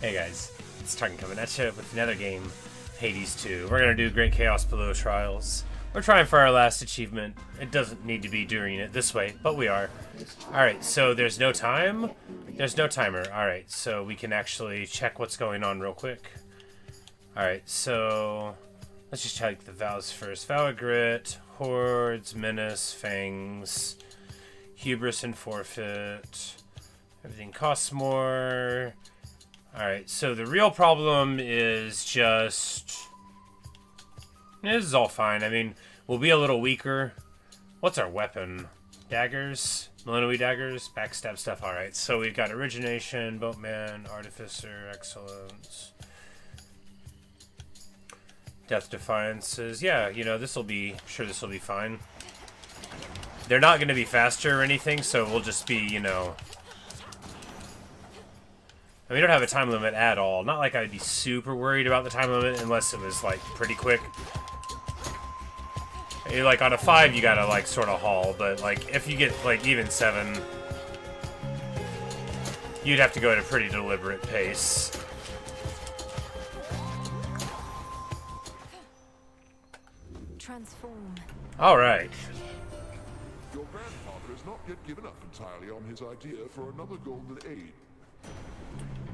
Hey guys, it's Tarkin coming at you with another game, Hades 2. We're gonna do Great Chaos Below Trials. We're trying for our last achievement. It doesn't need to be doing it this way, but we are. Alright, so there's no time? There's no timer. Alright, so we can actually check what's going on real quick. Alright, so let's just check the vows first. Vow of Grit, Hordes, Menace, Fangs, Hubris and Forfeit. Everything costs more. Alright, so the real problem is just... this is all fine. I mean, we'll be a little weaker. What's our weapon? Daggers? Millennium daggers? Backstab stuff. Alright, so we've got Origination, Boatman, Artificer, Excellence. Death Defiances. Yeah, you know, this will be... I'm sure this will be fine. They're not going to be faster or anything, so we'll just be, you know... and we don't have a time limit at all. Not like I'd be super worried about the time limit unless it was, like, pretty quick. Like, on a 5, you gotta, like, sort of haul. But, like, if you get, like, even 7, you'd have to go at a pretty deliberate pace. Transform. Alright. Your grandfather has not yet given up entirely on his idea for another golden age.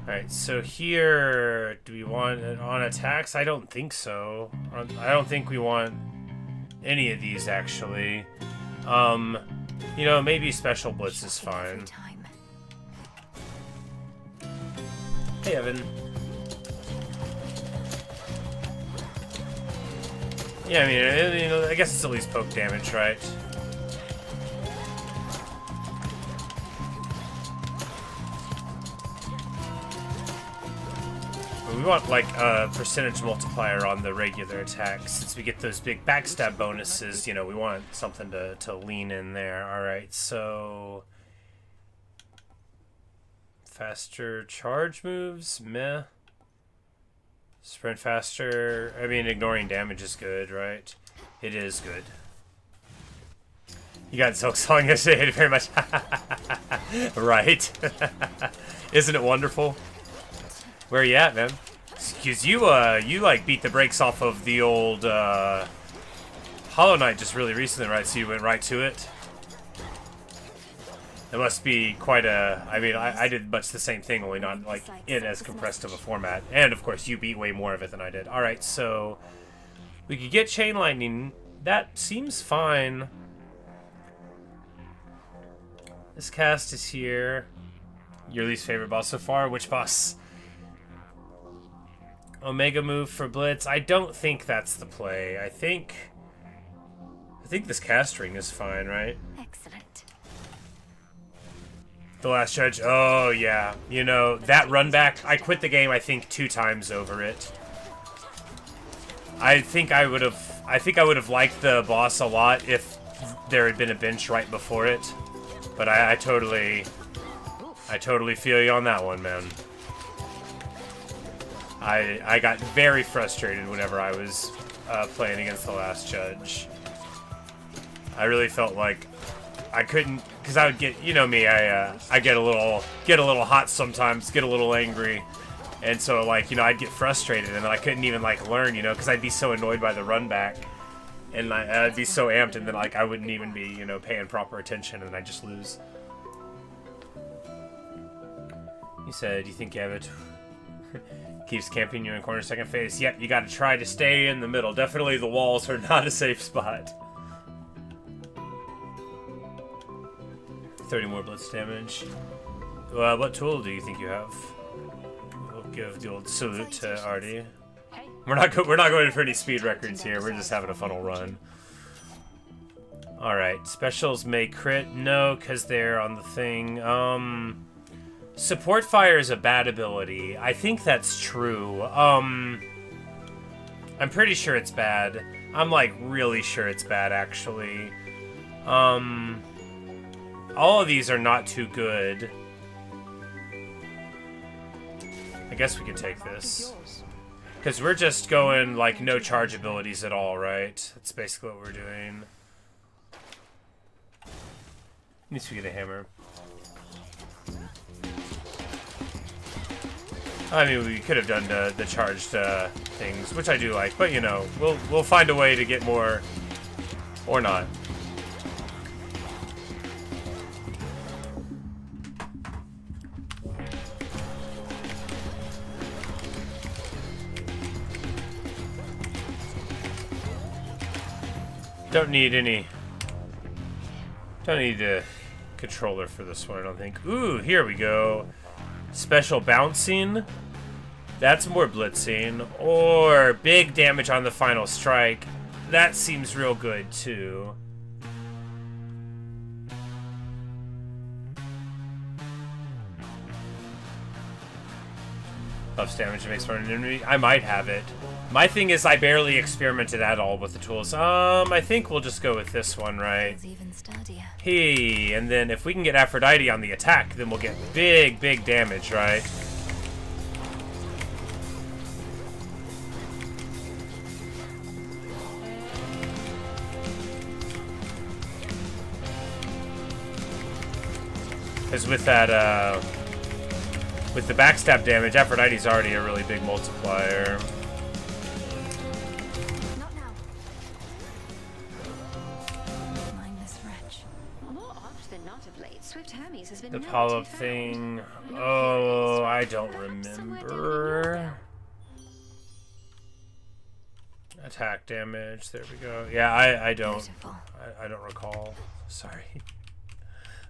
Alright, so here, do we want it on attacks? I don't think so. I don't think we want any of these, actually. You know, maybe Special Blitz is fine. Hey, Evan. Yeah, I mean, you know, I guess it's at least poke damage, right? We want, like, a percentage multiplier on the regular attacks. Since we get those big backstab bonuses, you know, we want something to lean in there. Alright, so... faster charge moves? Meh. Sprint faster. I mean, ignoring damage is good, right? It is good. You got Silk Song yesterday, hate it very much. Right. Isn't it wonderful? Where you at, man? Because you like beat the brakes off of the old Hollow Knight just really recently, right? So you went right to it. It must be quite a... I mean, I did much the same thing, only not like in as compressed of a format. And of course, you beat way more of it than I did. All right, so we could get Chain Lightning. That seems fine. This cast is here. Your least favorite boss so far? Which boss? Omega move for Blitz. I don't think that's the play. I think this cast ring is fine, right? Excellent. The Last Judge. Oh yeah. You know, that run back, I quit the game I think 2 times over it. I think I would have liked the boss a lot if there had been a bench right before it. But I totally feel you on that one, man. I got very frustrated whenever I was playing against the Last Judge. I really felt like I couldn't, because I would get, you know me, I get a little hot sometimes, get a little angry, and so like, you know, I'd get frustrated and then I couldn't even like learn, you know, because I'd be so annoyed by the run back, and I'd be so amped, and then like I wouldn't even be, you know, paying proper attention, and I'd just lose. You said you think you have it. Keeps camping you in corner second phase. Yep, you gotta try to stay in the middle. Definitely the walls are not a safe spot. 30 more blitz damage. What tool do you think you have? We'll give the old salute to Artie. We're not going for any speed records here. We're just having a funnel run. Alright, specials may crit. No, because they're on the thing. Support fire is a bad ability. I think that's true. I'm pretty sure it's bad. I'm like really sure it's bad actually. All of these are not too good. I guess we can take this. Because we're just going like no charge abilities at all, right? That's basically what we're doing. Needs to get a hammer. I mean, we could have done the charged things, which I do like, but you know, we'll find a way to get more, or not. Don't need a controller for this one, I don't think. Ooh, here we go. Special bouncing. That's more blitzing. Or big damage on the final strike. That seems real good, too. Buffs damage that makes one enemy. I might have it. My thing is I barely experimented at all with the tools. I think we'll just go with this one, right? Hey, and then if we can get Aphrodite on the attack, then we'll get big damage, right? Because with that, with the backstab damage, Aphrodite's already a really big multiplier. The Apollo thing. Oh, I don't remember. Attack damage. There we go. Yeah, I don't. I don't recall. Sorry.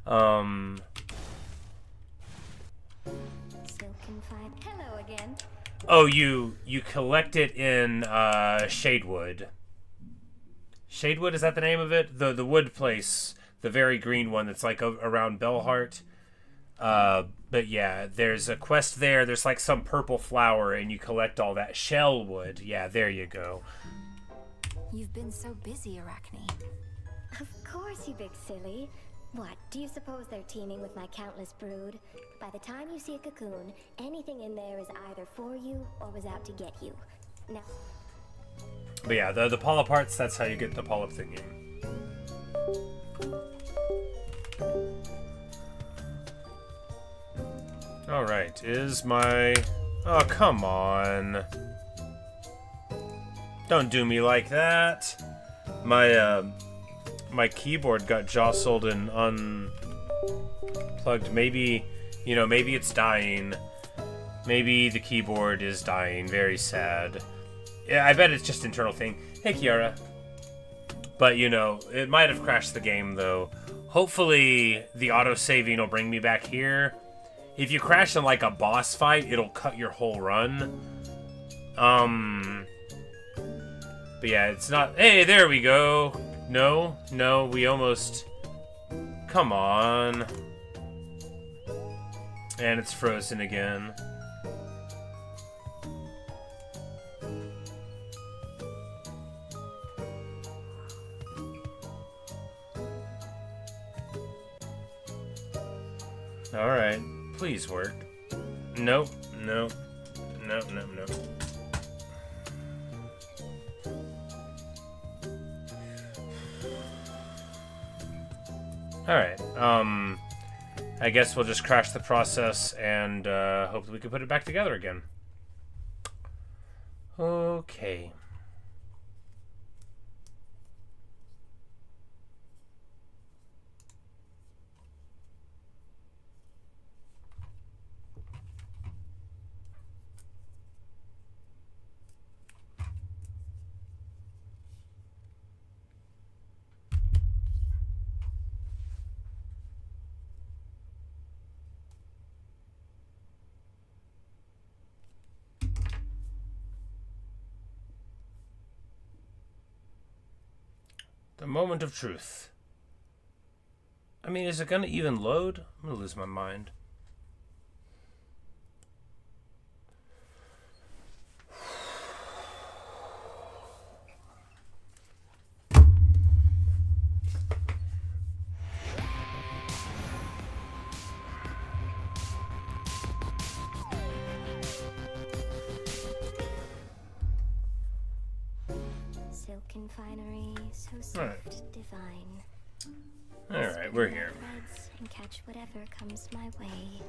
Hello again. Oh, you collect it in Shadewood. Shadewood, is that the name of it? The wood place. The very green one that's like around Bellheart. But yeah, there's a quest there. There's like some purple flower and you collect all that shell wood. Yeah, there you go. You've been so busy, Arachne. Of course, you big silly. What, do you suppose they're teeming with my countless brood? By the time you see a cocoon, anything in there is either for you or was out to get you. Now. But yeah, the polyp parts, that's how you get the polyp thingy. Alright, is my... Oh, come on. Don't do me like that. My keyboard got jostled and unplugged. Maybe, you know, maybe it's dying. Maybe the keyboard is dying. Very sad. Yeah, I bet it's just an internal thing. Hey, Kiara. But, you know, it might have crashed the game, though. Hopefully, the auto-saving will bring me back here. If you crash in, like, a boss fight, it'll cut your whole run. But yeah, it's not... Hey, there we go. No, we almost... Come on. And it's frozen again. Alright, please work. Nope. Alright, I guess we'll just crash the process and hope that we can put it back together again. Okay. The moment of truth. I mean, is it gonna even load? I'm gonna lose my mind. Silken finery, so soft, divine. Alright, we're here. And catch whatever comes my way.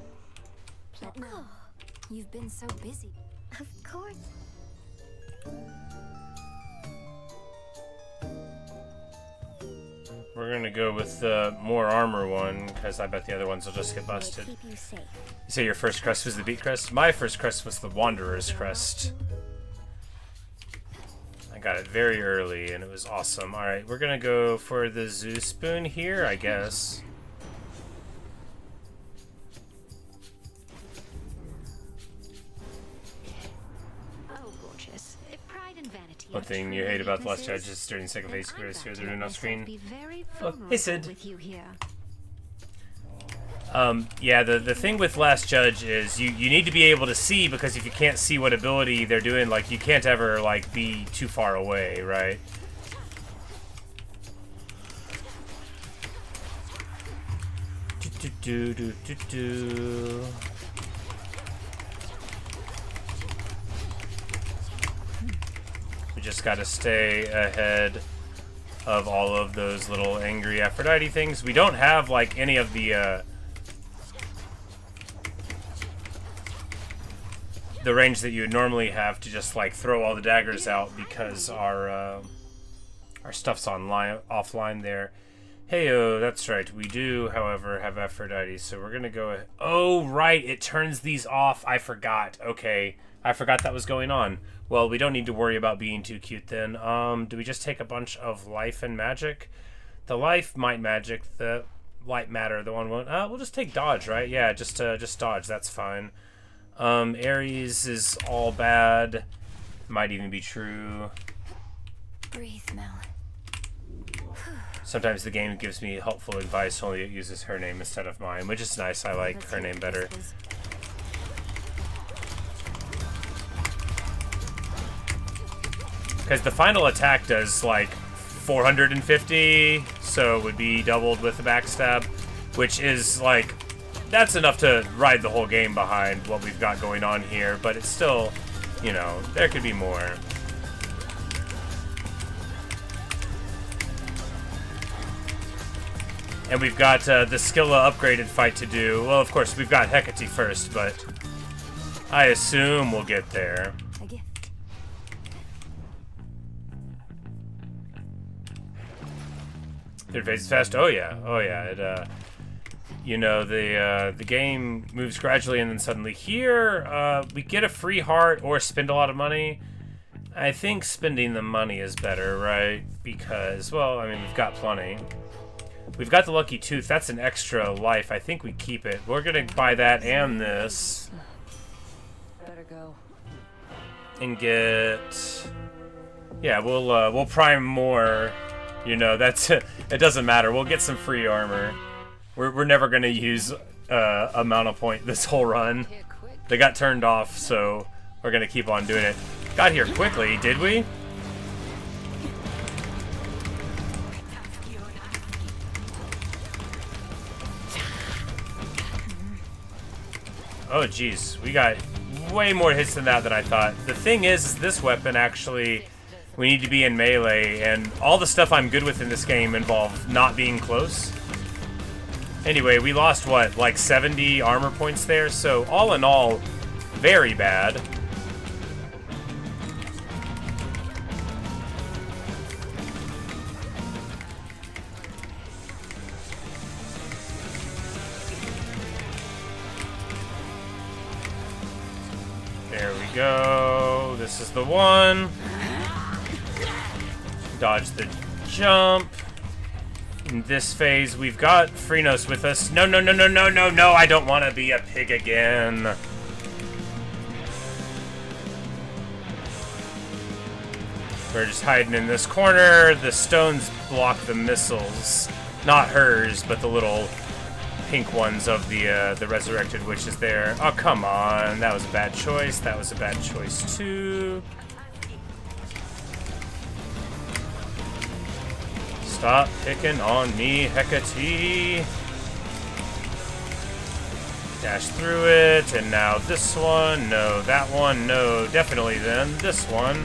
You've been so busy. Of course. We're gonna go with the more armor one, because I bet the other ones will just get May it busted. keep you safe. You say your first crest was the Beat crest? My first crest was the Wanderer's crest. I got it very early, and it was awesome. Alright, we're gonna go for the Zoo Spoon here, I guess. Oh, gorgeous. Pride and vanity. One thing you hate about the Last Judge is during the second phase, you hear the rune off screen. Oh, hey Sid. With you here. Yeah, the thing with Last Judge is you need to be able to see, because if you can't see what ability they're doing, like, you can't ever, like, be too far away, right? Do. We just gotta stay ahead of all of those little angry Aphrodite things. We don't have, like, any of the range that you would normally have to just, like, throw all the daggers out, because our stuff's offline there. Heyo, that's right. We do, however, have Aphrodite, so we're gonna go ahead. Oh, right, it turns these off. I forgot. Okay, I forgot that was going on. Well, we don't need to worry about being too cute then. Do we just take a bunch of life and magic? The life, might magic, the light matter, the one won't. We'll just take dodge, right? Yeah, just dodge. That's fine. Ares is all bad. Might even be true. Breathe, Mel. Sometimes the game gives me helpful advice, only it uses her name instead of mine, which is nice. I like her name better. Because the final attack does, like, 450, so it would be doubled with the backstab, which is, like, that's enough to ride the whole game behind what we've got going on here, but it's still, you know, there could be more. And we've got the Skilla upgraded fight to do. Well, of course, we've got Hecate first, but I assume we'll get there. A gift. Third phase is fast. Oh yeah. It you know, the game moves gradually, and then suddenly here we get a free heart or spend a lot of money. I think spending the money is better, right? Because, well, I mean, we've got plenty. We've got the Lucky Tooth. That's an extra life. I think we keep it. We're gonna buy that and this. Better go. And get... Yeah, we'll prime more. You know, that's it. Doesn't matter. We'll get some free armor. We're never gonna use amount of point this whole run. They got turned off, so we're gonna keep on doing it. Got here quickly, did we? Oh geez, we got way more hits than that than I thought. The thing is this weapon actually, we need to be in melee, and all the stuff I'm good with in this game involve not being close. Anyway, we lost, what, like 70 armor points there, so all in all, very bad. There we go. This is the one. Dodge the jump. In this phase, we've got Freenos with us. No, no, no, no, no, no, no. I don't want to be a pig again. We're just hiding in this corner. The stones block the missiles. Not hers, but the little pink ones of the resurrected witch is there. Oh, come on. That was a bad choice. That was a bad choice, too. Stop picking on me, Hecate. Dash through it, and now this one. No, that one. No, definitely then. This one.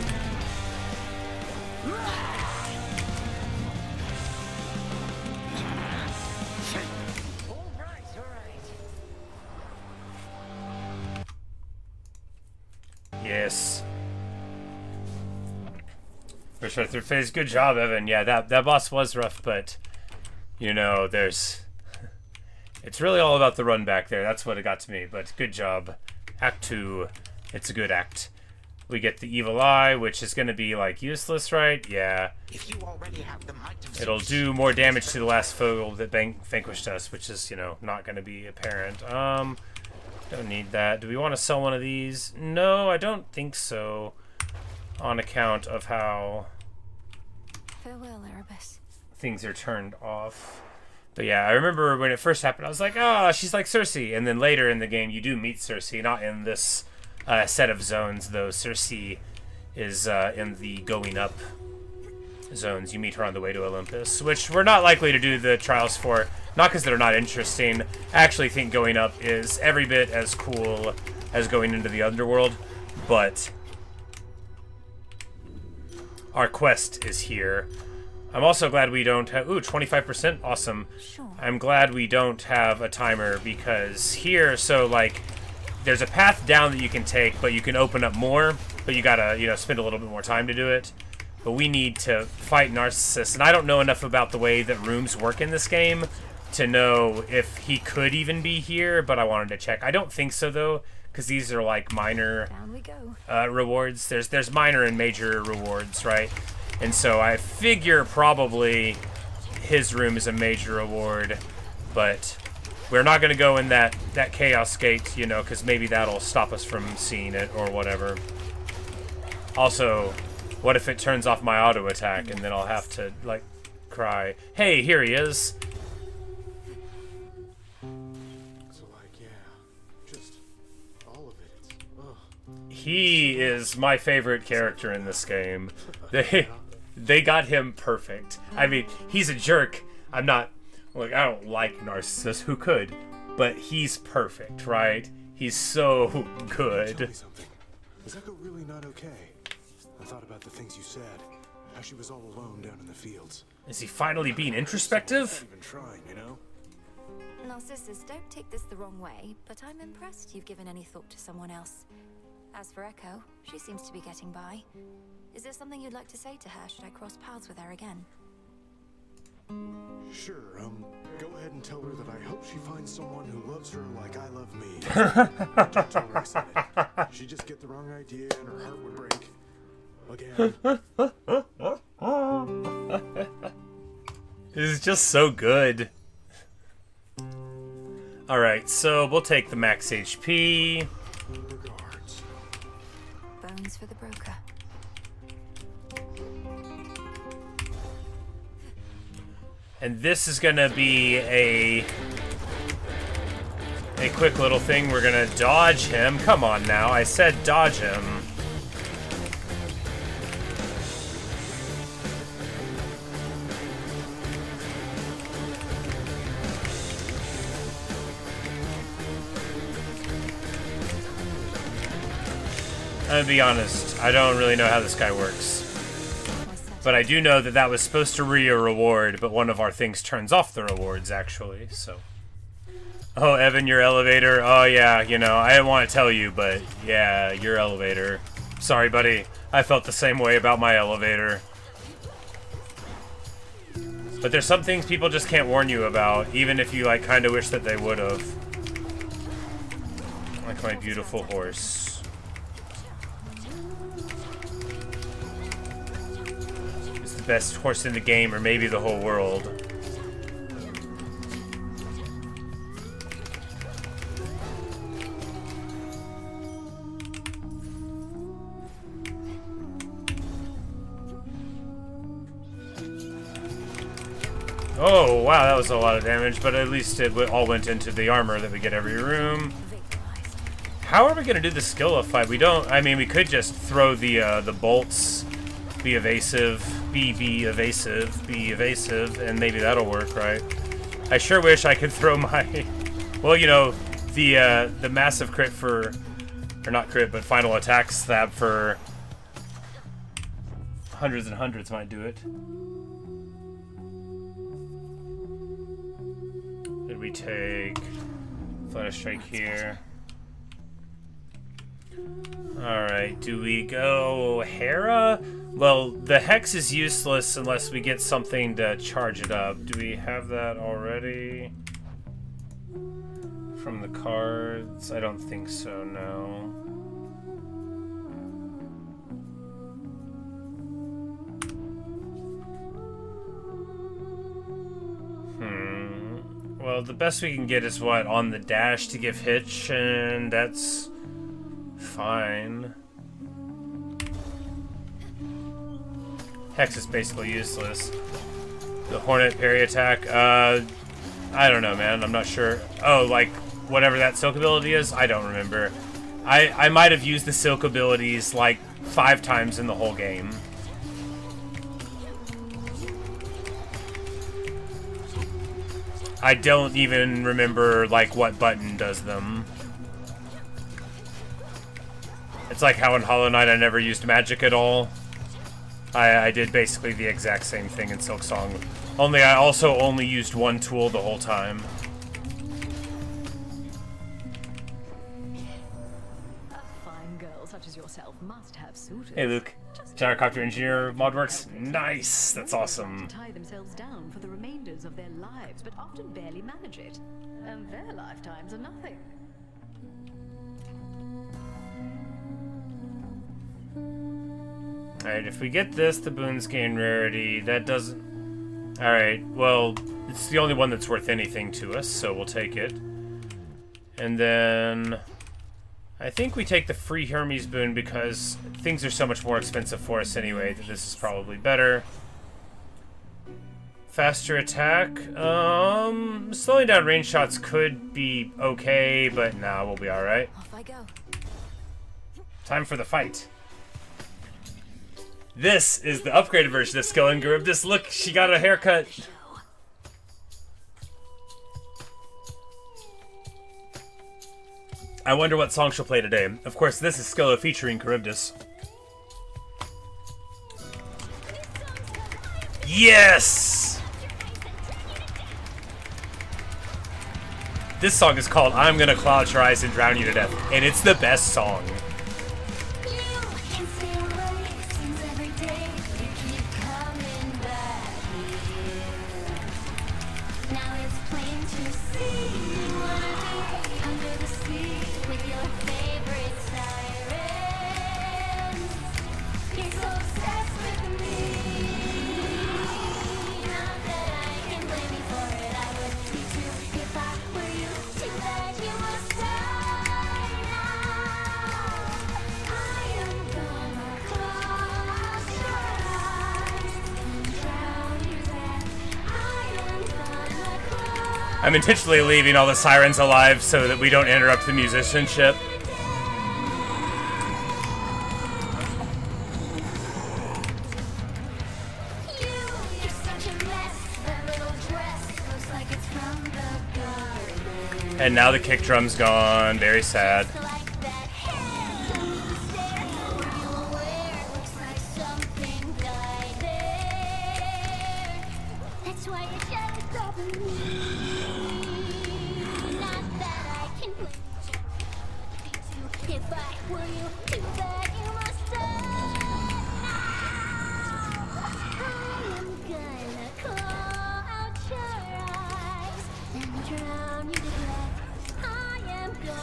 Yes. First right third phase. Good job, Evan. Yeah, that boss was rough, but you know, there's it's really all about the run back there. That's what it got to me, but good job. Act 2. It's a good act. We get the evil eye, which is going to be like useless, right? Yeah. If you already have the might of It'll Zeus, do more damage to the last foe that vanquished us, which is, you know, not going to be apparent. Don't need that. Do we want to sell one of these? No, I don't think so. On account of how Farewell, Erebus. things are turned off. But yeah, I remember when it first happened, I was like, oh, she's like Cersei. And then later in the game, you do meet Cersei, not in this set of zones, though. Cersei is in the going up zones. You meet her on the way to Olympus, which we're not likely to do the trials for. Not because they're not interesting. I actually think going up is every bit as cool as going into the underworld, but our quest is here. I'm also glad we don't have... Ooh, 25%? Awesome. Sure. I'm glad we don't have a timer, because here, so, like, there's a path down that you can take, but you can open up more, but you gotta, you know, spend a little bit more time to do it. But we need to fight Narcissus, and I don't know enough about the way that rooms work in this game to know if he could even be here, but I wanted to check. I don't think so, though, because these are, like, minor Down we go. rewards. There's minor and major rewards, right? And so I figure probably his room is a major reward, but we're not going to go in that Chaos Gate, you know, because maybe that'll stop us from seeing it or whatever. Also, what if it turns off my auto attack and then I'll have to, like, cry, hey, here he is. So, like, yeah, just all of it. Ugh. He is my favorite character in this game. They got him perfect. I mean, he's a jerk. I'm not, like, I don't like Narcissus. Who could? But he's perfect, right? He's so Tell good. me something. Is Echo really not okay? I thought about the things you said. How she was all alone down in the fields. Is he finally being Not introspective? even trying, you know? Narcissus, don't take this the wrong way, but I'm impressed you've given any thought to someone else. As for Echo, she seems to be getting by. Is there something you'd like to say to her should I cross paths with her again? Sure, go ahead and tell her that I hope she finds someone who loves her like I love me. Don't tell her I said it. She'd just get the wrong idea and her heart would break. Again. This is just so good. Alright, so we'll take the max HP. Regards. Bones for the broker. And this is gonna be a quick little thing. We're gonna dodge him. Come on now, I said dodge him. I'm gonna be honest, I don't really know how this guy works. But I do know that that was supposed to be a reward, but one of our things turns off the rewards, actually, so. Oh, Evan, your elevator. Oh, yeah, you know, I didn't want to tell you, but yeah, your elevator. Sorry, buddy. I felt the same way about my elevator. But there's some things people just can't warn you about, even if you, like, kind of wish that they would have. Like my beautiful horse. Best horse in the game, or maybe the whole world. Oh, wow, that was a lot of damage, but at least it all went into the armor that we get every room. How are we going to do the skill of fight? We don't, I mean, we could just throw the bolts, be evasive, be evasive, and maybe that'll work, right? I sure wish I could throw my, well, you know, the massive crit for, or not crit, but final attack stab for hundreds and hundreds might do it. Did we take Flutter Strike here? Alright, do we go Hera? Well, the Hex is useless unless we get something to charge it up. Do we have that already? From the cards? I don't think so, no. Well, the best we can get is what? On the dash to give Hitch, and that's fine. Hex is basically useless. The Hornet parry attack, I don't know, man. I'm not sure. Oh, like, whatever that Silk ability is? I don't remember. I might have used the Silk abilities, like, 5 times in the whole game. I don't even remember, like, what button does them. It's like how in Hollow Knight I never used magic at all. I did basically the exact same thing in Silk Song. Only I also only used one tool the whole time. A fine girl such as yourself must have suitors. Hey Luke, Gyrocopter Engineer mod works. Nice, that's awesome. Tie themselves down for the remainders of their lives, but often barely manage it. And their lifetimes are nothing. Alright, if we get this, the boons gain rarity. That doesn't... Alright, well, it's the only one that's worth anything to us, so we'll take it. And then... I think we take the free Hermes boon because things are so much more expensive for us anyway that this is probably better. Faster attack. Slowing down range shots could be okay, but nah, we'll be alright. Off I go. Time for the fight. This is the upgraded version of Skill and Charybdis. Look, she got a haircut. I wonder what song she'll play today. Of course, this is Scylla featuring Charybdis. Yes! This song is called I'm Gonna Cloud Your Eyes and Drown You to Death, and it's the best song. I'm intentionally leaving all the sirens alive so that we don't interrupt the musicianship. And now the kick drum's gone. Very sad.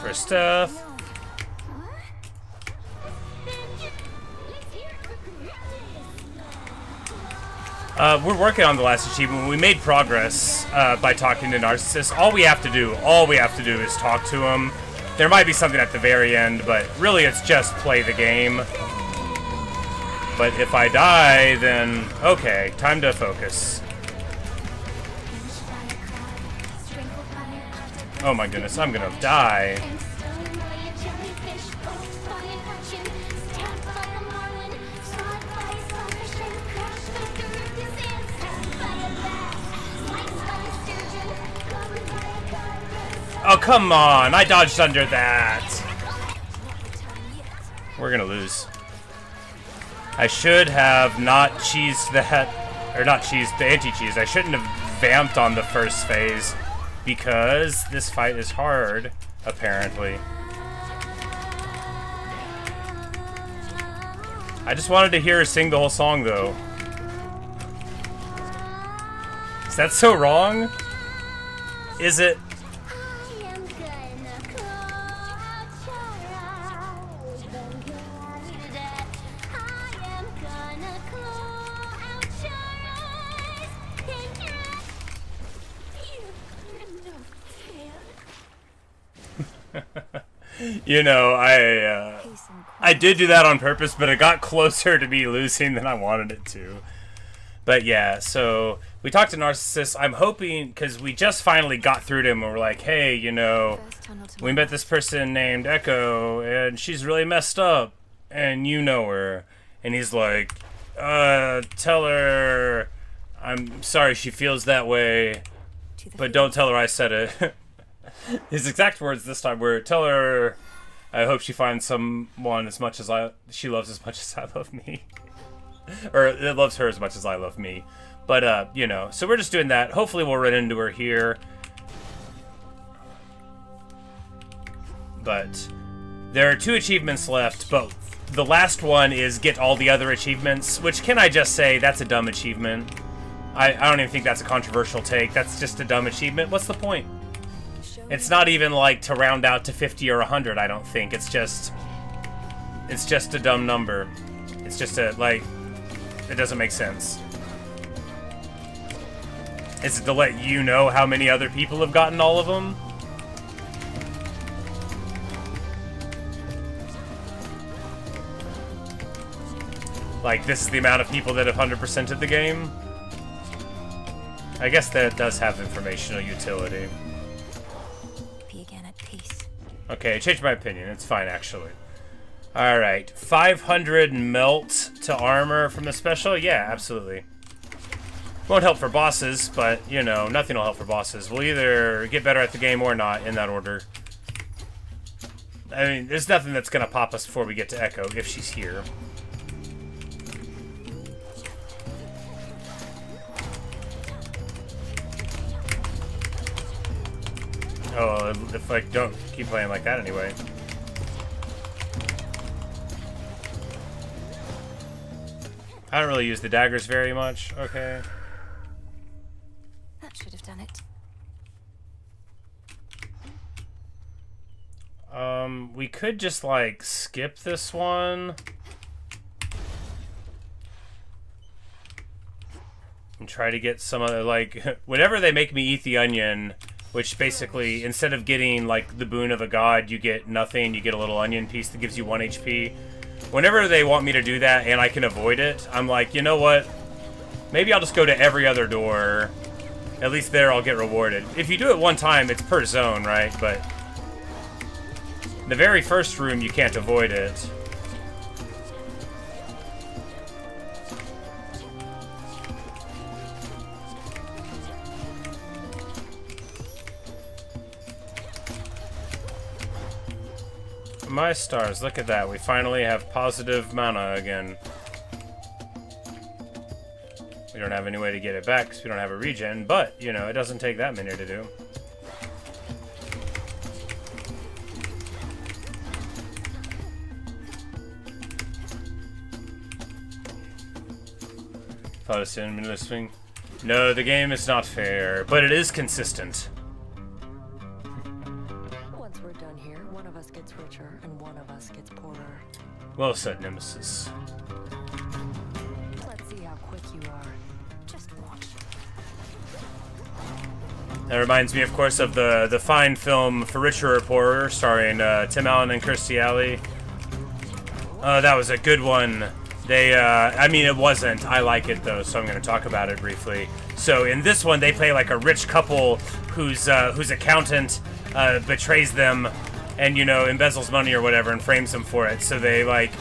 For stuff. We're working on the last achievement. We made progress by talking to Narcissus. All we have to do is talk to him. There might be something at the very end, but really it's just play the game. But if I die, then okay, time to focus. Oh my goodness, I'm gonna die. Oh, come on! I dodged under that! We're gonna lose. I should have not cheesed that... Or not cheesed, the anti-cheese. I shouldn't have vamped on the first phase. Because this fight is hard, apparently. I just wanted to hear her sing the whole song, though. Is that so wrong? Is it? You know, I did do that on purpose, but it got closer to me losing than I wanted it to. But yeah, so we talked to Narcissus. I'm hoping, because we just finally got through to him and we're like, hey, you know, we met this person named Echo and she's really messed up and you know her. And he's like, tell her I'm sorry she feels that way, but don't tell her I said it. His exact words this time were, tell her I hope she finds someone as much as she loves as much as I love me. Or it loves her as much as I love me. But, you know, so we're just doing that. Hopefully we'll run into her here. But there are 2 achievements left, but the last one is get all the other achievements, which, can I just say, that's a dumb achievement. I don't even think that's a controversial take. That's just a dumb achievement. What's the point? It's not even like to round out to 50 or 100, I don't think. It's just a dumb number. It's just a, like, it doesn't make sense. Is it to let you know how many other people have gotten all of them? Like, this is the amount of people that have 100%ed the game? I guess that does have informational utility. Okay, I changed my opinion. It's fine, actually. Alright, 500 melt to armor from the special? Yeah, absolutely. Won't help for bosses, but, you know, nothing will help for bosses. We'll either get better at the game or not, in that order. I mean, there's nothing that's gonna pop us before we get to Echo, if she's here. Oh, if, like, don't keep playing like that anyway. I don't really use the daggers very much. Okay. That should have done it. We could just, like, skip this one. And try to get some other, like, whenever they make me eat the onion, which basically, instead of getting, like, the boon of a god, you get nothing, you get a little onion piece that gives you 1 HP. Whenever they want me to do that and I can avoid it, I'm like, you know what? Maybe I'll just go to every other door. At least there I'll get rewarded. If you do it one time, it's per zone, right? But the very first room, you can't avoid it. My stars, look at that. We finally have positive mana again. We don't have any way to get it back because we don't have a regen, but, you know, it doesn't take that many to do. Thought it's in middle swing. No, the game is not fair, but it is consistent. Once we're done here, one of us gets richer and one of us gets poorer. Well said, Nemesis. Let's see how quick you are. Just watch. That reminds me, of course, of the fine film For Richer or Poorer, starring Tim Allen and Kirstie Alley. Oh, that was a good one. They, I mean, it wasn't. I like it, though, so I'm going to talk about it briefly. So, in this one, they play, like, a rich couple whose accountant betrays them and, you know, embezzles money or whatever and frames them for it. So they, like,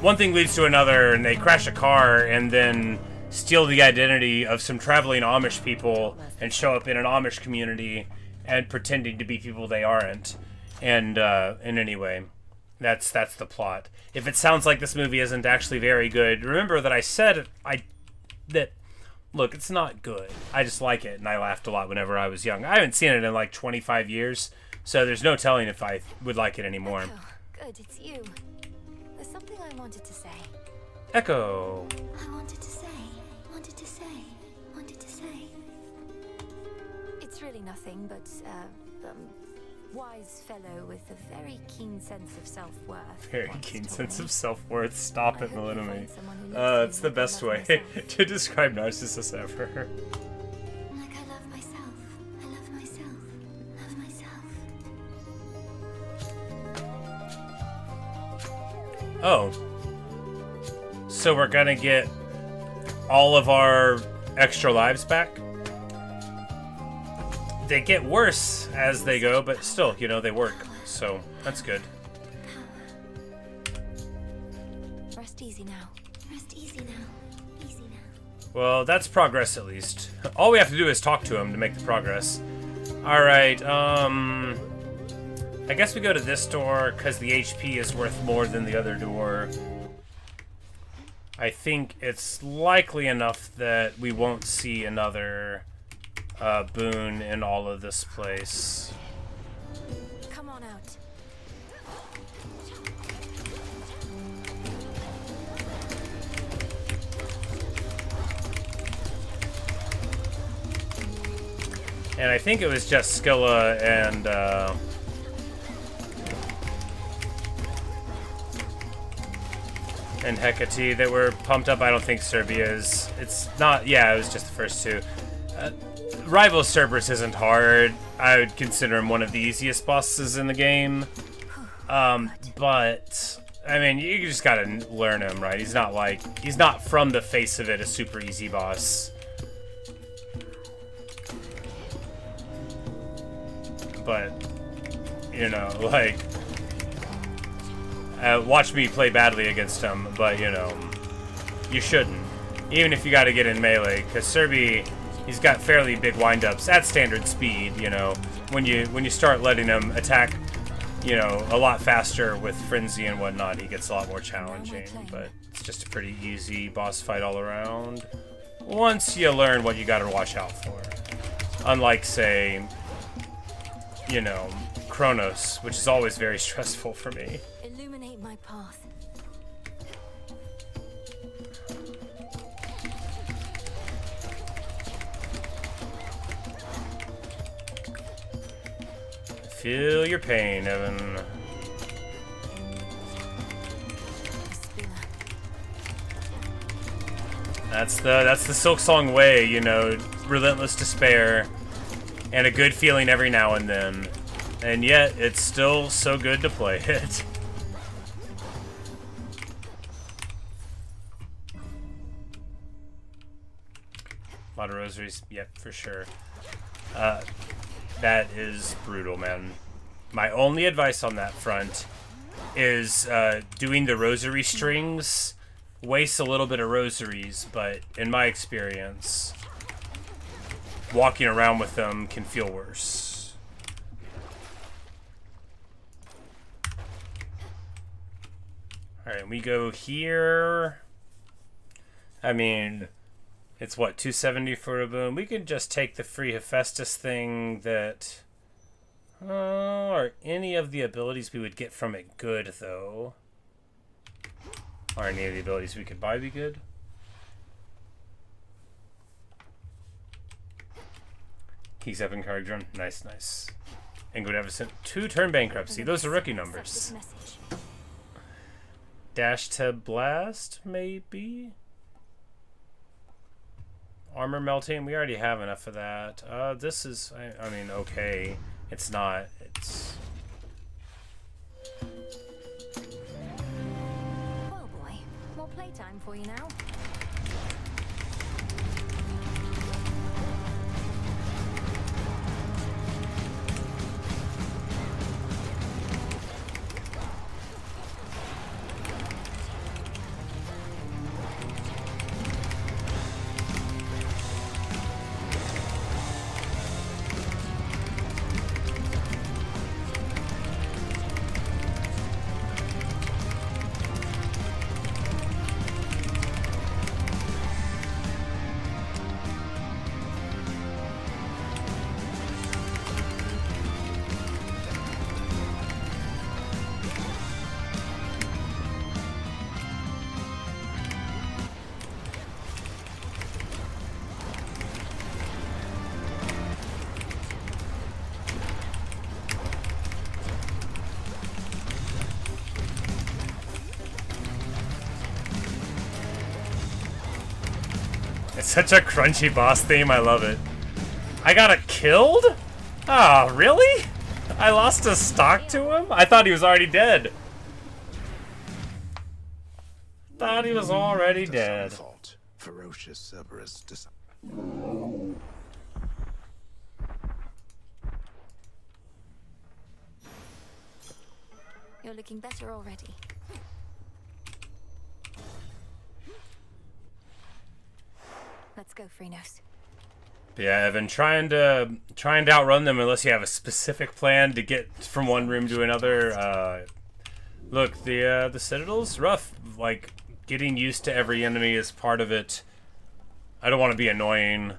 one thing leads to another, and they crash a car and then steal the identity of some traveling Amish people and show up in an Amish community and pretending to be people they aren't. And, anyway, that's the plot. If it sounds like this movie isn't actually very good, remember that I said look, it's not good. I just like it, and I laughed a lot whenever I was young. I haven't seen it in like 25 years, so there's no telling if I would like it anymore. Oh, good, it's you. There's something I wanted to say. Echo. I wanted to say. It's really nothing, but wise fellow with a very keen sense of self-worth. Very once keen told sense me. of self-worth. Stop I it, hope you Melina. find someone who loves It's you the like I best love way myself. to describe Narcissus ever. Like I love myself. I love myself. Love myself. Oh. So we're gonna get all of our extra lives back? They get worse as they go, but still, you know, they work. So, that's good. Rest easy now. Rest easy now. Easy now. Well, that's progress at least. All we have to do is talk to him to make the progress. Alright, I guess we go to this door because the HP is worth more than the other door. I think it's likely enough that we won't see another boon in all of this place. Come on out. And I think it was just Scylla and Hecate that were pumped up. I don't think Serbia's. It's not. Yeah, it was just the first two. Rival Cerberus isn't hard. I would consider him one of the easiest bosses in the game. But I mean, you just gotta learn him, right? He's not from the face of it a super easy boss. But you know, like, watch me play badly against him. But you know, you shouldn't, even if you got to get in melee, because Serbi. He's got fairly big windups at standard speed, you know. When you start letting him attack, you know, a lot faster with frenzy and whatnot, he gets a lot more challenging. But it's just a pretty easy boss fight all around. Once you learn what you gotta watch out for. Unlike, say, you know, Kronos, which is always very stressful for me. Illuminate my path. Feel your pain, Evan. That's the Silk Song way, you know, relentless despair and a good feeling every now and then. And yet, it's still so good to play it. A lot of rosaries, yep, for sure. That is brutal, man. My only advice on that front is doing the rosary strings wastes a little bit of rosaries, but in my experience, walking around with them can feel worse. Alright, we go here. I mean, it's what, 270 for a boon? We could just take the free Hephaestus thing that... are any of the abilities we would get from it good, though? Are any of the abilities we could buy be good? Key 7 card drum. Nice, nice. Ingodeficient. 2-turn bankruptcy. Those are rookie numbers. Dash to blast, maybe? Armor melting. We already have enough of that. This is, I mean, okay. It's not. It's... Well, boy, more playtime for you now. It's such a crunchy boss theme, I love it. I got it killed? Oh, really? I lost a stock to him? I thought he was already dead. Thought he was already dead. Ferocious Cerberus. You're looking better already. Let's go, Freenos. Yeah, Evan, trying to outrun them unless you have a specific plan to get from one room to another. Look, the Citadel's rough. Like, getting used to every enemy is part of it. I don't want to be annoying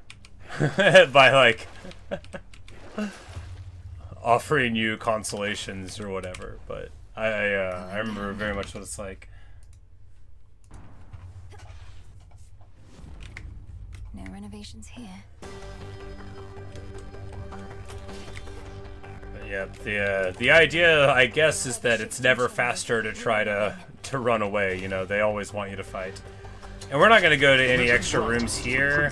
by like offering you consolations or whatever, but I remember very much what it's like. No renovations here. But yeah, the idea, I guess, is that it's never faster to try to run away. You know, they always want you to fight. And we're not going to go to any extra rooms here.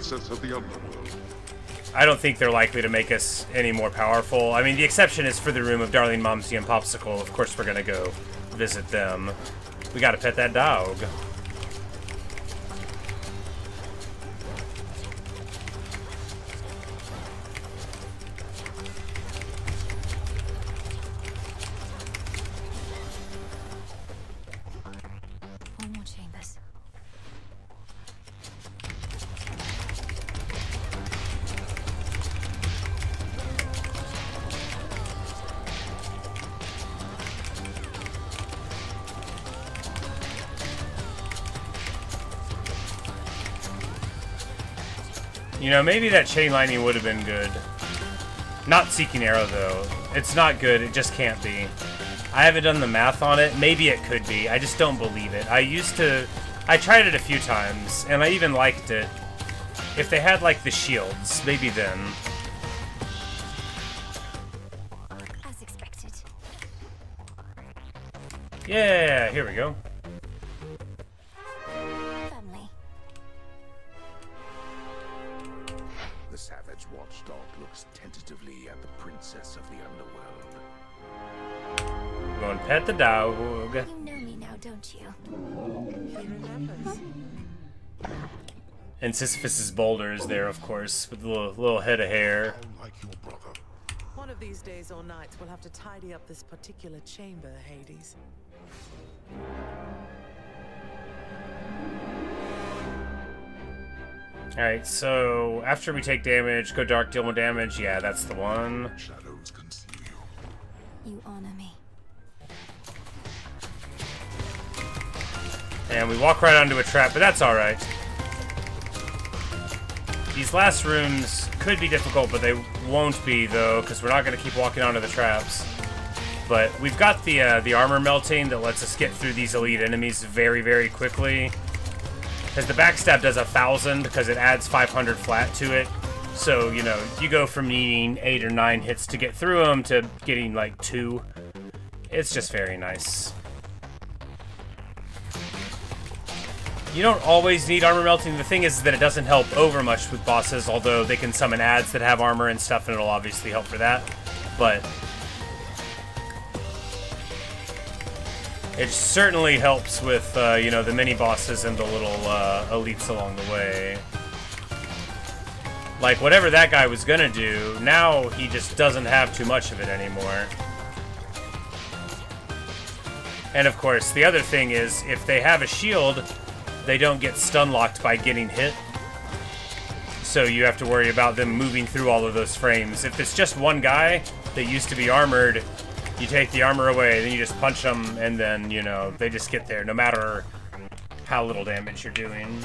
I don't think they're likely to make us any more powerful. I mean, the exception is for the room of Darling Momsy and Popsicle. Of course, we're going to go visit them. We got to pet that dog. One more chambers. You know, maybe that chain lightning would have been good. Not Seeking Arrow, though. It's not good. It just can't be. I haven't done the math on it. Maybe it could be. I just don't believe it. I tried it a few times, and I even liked it. If they had, like, the shields, maybe then. As expected. Yeah, here we go. Family. The savage watchdog looks tentatively at the princess of the underworld. Go and pet the dog. You know me now, don't you? He remembers. And Sisyphus's boulder is there, of course, with a little head of hair. Like your brother. One of these days or nights, we'll have to tidy up this particular chamber, Hades. Alright, so after we take damage, go dark, deal more damage. Yeah, that's the one. Shadows conceal you. You honor me. And we walk right onto a trap, but that's alright. These last rooms could be difficult, but they won't be, though, because we're not going to keep walking onto the traps. But we've got the armor melting that lets us get through these elite enemies very, very quickly. Because the backstab does 1,000 because it adds 500 flat to it. So, you know, you go from needing 8 or 9 hits to get through them to getting, like, 2. It's just very nice. You don't always need armor melting. The thing is that it doesn't help over much with bosses, although they can summon ads that have armor and stuff, and it'll obviously help for that. But it certainly helps with, you know, the mini-bosses and the little elites along the way. Like, whatever that guy was gonna do, now he just doesn't have too much of it anymore. And of course, the other thing is, if they have a shield, they don't get stun locked by getting hit. So you have to worry about them moving through all of those frames. If it's just one guy that used to be armored, you take the armor away, then you just punch them, and then, you know, they just get there no matter how little damage you're doing.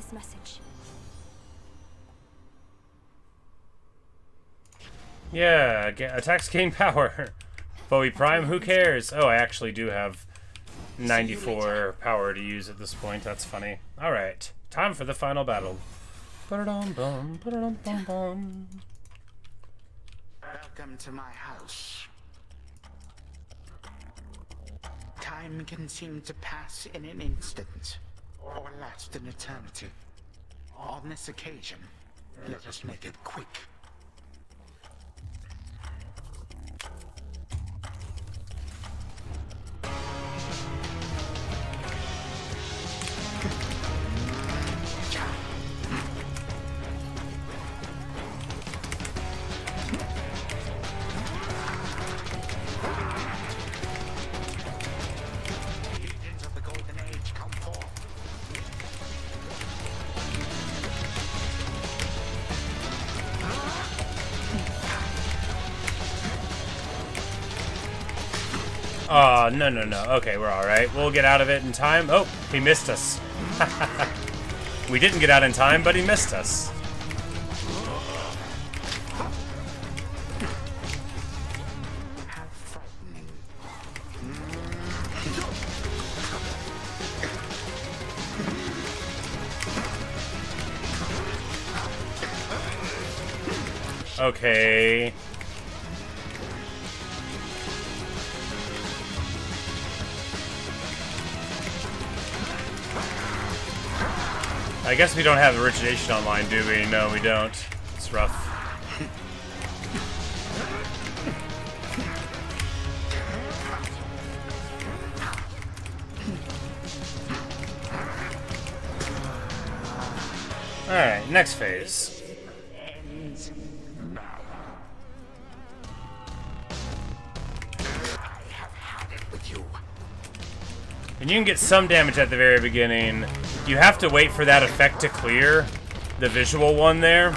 this message. Yeah, attacks gain power. Bowie Prime, who cares? Oh, I actually do have 94 power to use at this point. That's funny. Alright, time for the final battle. Ba-da-dum-bum, ba-da-dum-bum-bum. Welcome to my house. Time can seem to pass in an instant, or last an eternity. On this occasion, let us make it quick. Legions of the Golden Age, come forth. Oh, no, no, no. Okay, we're alright. We'll get out of it in time. Oh, he missed us. We didn't get out in time, but he missed us. How frightening. Okay. I guess we don't have origination online, do we? No, we don't. It's rough. Alright, next phase. Ends now. I have had it with you. And you can get some damage at the very beginning. You have to wait for that effect to clear, the visual one there.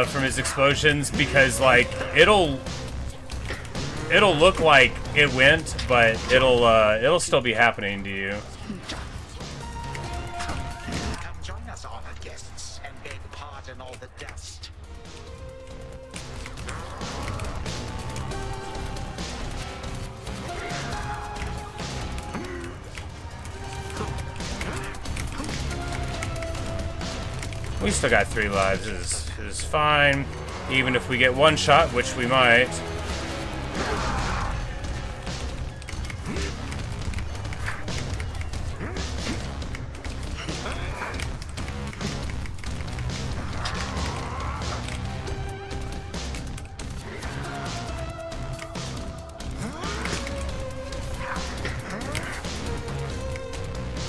From his explosions, because like it'll look like it went, but it'll still be happening to you. Come join us, honored guests, and beg pardon all the dust. We still got 3 lives. This is fine, even if we get one shot, which we might.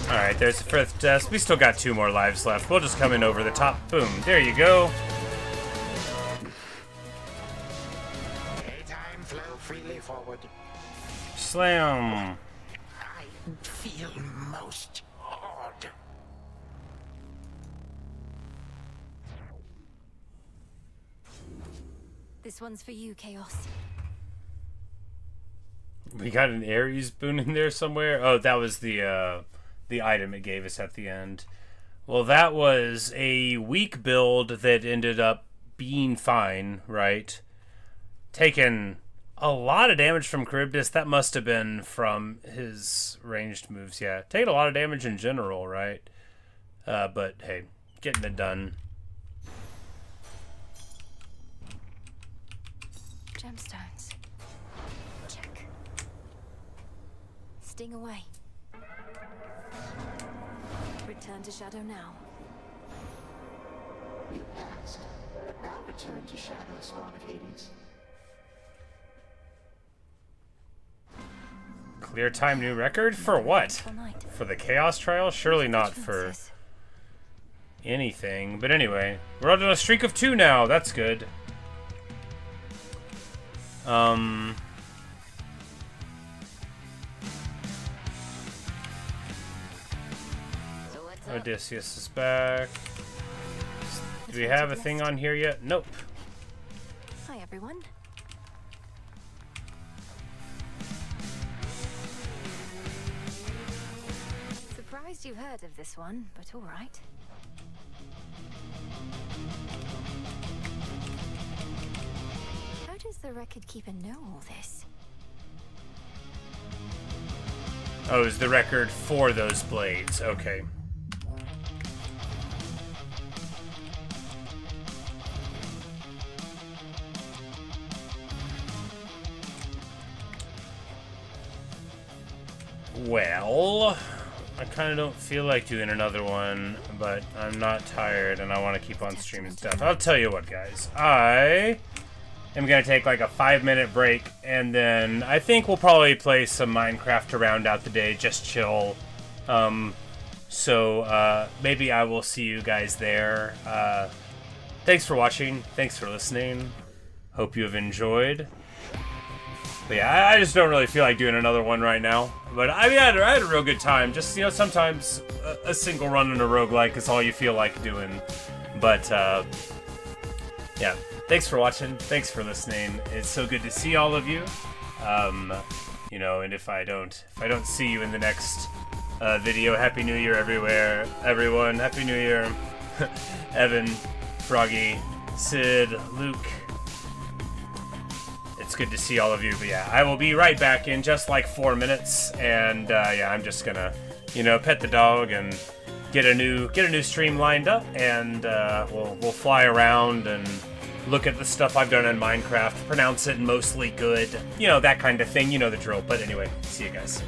Alright, there's the 5th death. We still got 2 more lives left. We'll just come in over the top. Boom. There you go. Daytime flow freely forward. Slam. I feel most odd. This one's for you, Chaos. We got an Ares boon in there somewhere. Oh, that was the item it gave us at the end. Well, that was a weak build that ended up being fine, right? Taking a lot of damage from Charybdis. That must have been from his ranged moves, yeah. Taking a lot of damage in general, right? But, hey, getting it done. Gemstones. Check. Sting away. Return to shadow now. We passed, but now return to shadow, Spawn of Hades. Clear time new record? For what? For the Chaos Trial? Surely not for anything. But anyway, we're on a streak of 2 now. That's good. Odysseus is back. Do we have a thing on here yet? Nope. Hi, everyone. Surprised you've heard of this one, but all right. How does the record keeper know all this? Oh, is the record for those blades? Okay. Well, I kind of don't feel like doing another one, but I'm not tired and I want to keep on streaming stuff. I'll tell you what, guys. I am going to take like a 5-minute break, and then I think we'll probably play some Minecraft to round out the day, just chill. So maybe I will see you guys there. Thanks for watching. Thanks for listening. Hope you have enjoyed. But yeah, I just don't really feel like doing another one right now. But I mean, I had a real good time. Just, you know, sometimes a single run in a roguelike is all you feel like doing. But yeah, thanks for watching. Thanks for listening. It's so good to see all of you. You know, and if I don't see you in the next video, Happy New Year everyone. Happy New Year. Evan, Froggy, Sid, Luke. It's good to see all of you, but yeah, I will be right back in just like 4 minutes, and yeah, I'm just gonna, you know, pet the dog and get a new stream lined up, and we'll fly around and look at the stuff I've done in Minecraft, pronounce it mostly good, you know, that kind of thing, you know the drill. But anyway, see you guys.